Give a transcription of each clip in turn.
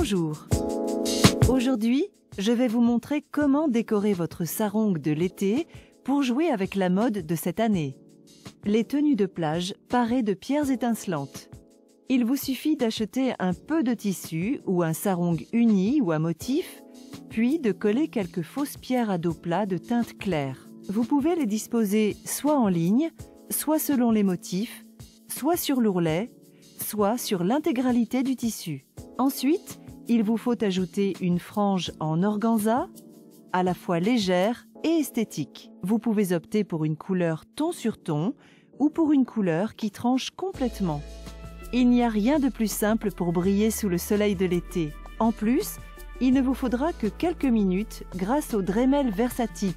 Bonjour! Aujourd'hui, je vais vous montrer comment décorer votre sarong de l'été pour jouer avec la mode de cette année. Les tenues de plage parées de pierres étincelantes. Il vous suffit d'acheter un peu de tissu ou un sarong uni ou à motif, puis de coller quelques fausses pierres à dos plat de teinte claire. Vous pouvez les disposer soit en ligne, soit selon les motifs, soit sur l'ourlet, soit sur l'intégralité du tissu. Ensuite, il vous faut ajouter une frange en organza, à la fois légère et esthétique. Vous pouvez opter pour une couleur ton sur ton ou pour une couleur qui tranche complètement. Il n'y a rien de plus simple pour briller sous le soleil de l'été. En plus, il ne vous faudra que quelques minutes grâce au Dremel Versatype,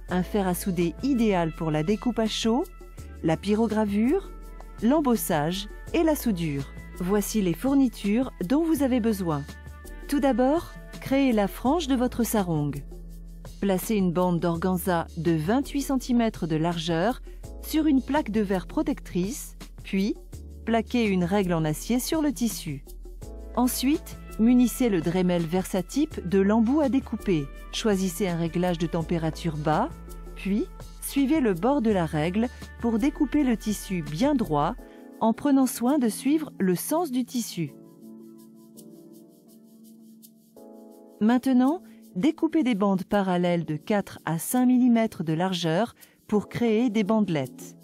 un fer à souder idéal pour la découpe à chaud, la pyrogravure, l'embossage et la soudure. Voici les fournitures dont vous avez besoin. Tout d'abord, créez la frange de votre sarong. Placez une bande d'organza de 28 cm de largeur sur une plaque de verre protectrice, puis plaquez une règle en acier sur le tissu. Ensuite, munissez le Dremel Versatype de l'embout à découper. Choisissez un réglage de température bas, puis suivez le bord de la règle pour découper le tissu bien droit en prenant soin de suivre le sens du tissu. Maintenant, découpez des bandes parallèles de 4 à 5 mm de largeur pour créer des bandelettes.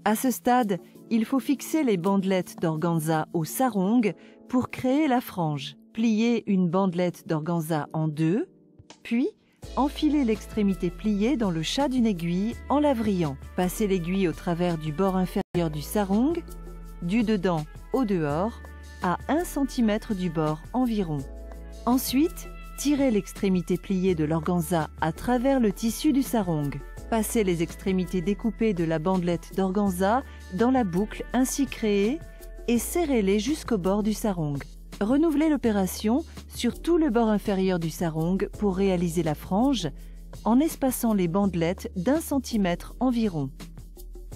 À ce stade, il faut fixer les bandelettes d'organza au sarong pour créer la frange. Pliez une bandelette d'organza en deux, puis enfilez l'extrémité pliée dans le chat d'une aiguille en la vrillant. Passez l'aiguille au travers du bord inférieur du sarong, du dedans au dehors, à 1 cm du bord environ. Ensuite, tirez l'extrémité pliée de l'organza à travers le tissu du sarong. Passez les extrémités découpées de la bandelette d'organza dans la boucle ainsi créée et serrez-les jusqu'au bord du sarong. Renouvelez l'opération sur tout le bord inférieur du sarong pour réaliser la frange en espaçant les bandelettes d'1 cm environ.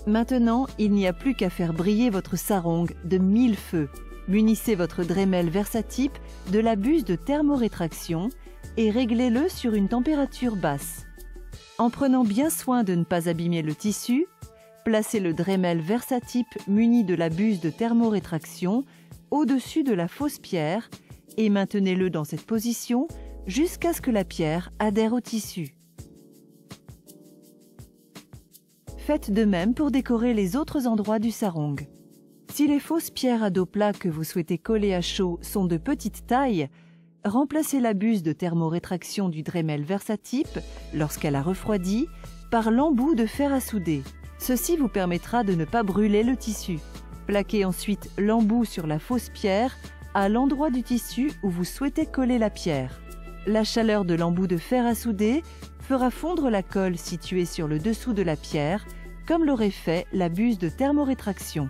Maintenant, il n'y a plus qu'à faire briller votre sarong de 1000 feux. Munissez votre Dremel Versatype de la buse de thermorétraction et réglez-le sur une température basse. En prenant bien soin de ne pas abîmer le tissu, placez le Dremel Versatype muni de la buse de thermorétraction au-dessus de la fausse pierre et maintenez-le dans cette position jusqu'à ce que la pierre adhère au tissu. Faites de même pour décorer les autres endroits du sarong. Si les fausses pierres à dos plat que vous souhaitez coller à chaud sont de petite taille, remplacez la buse de thermorétraction du Dremel Versatype, lorsqu'elle a refroidi, par l'embout de fer à souder. Ceci vous permettra de ne pas brûler le tissu. Plaquez ensuite l'embout sur la fausse pierre à l'endroit du tissu où vous souhaitez coller la pierre. La chaleur de l'embout de fer à souder fera fondre la colle située sur le dessous de la pierre, comme l'aurait fait la buse de thermorétraction.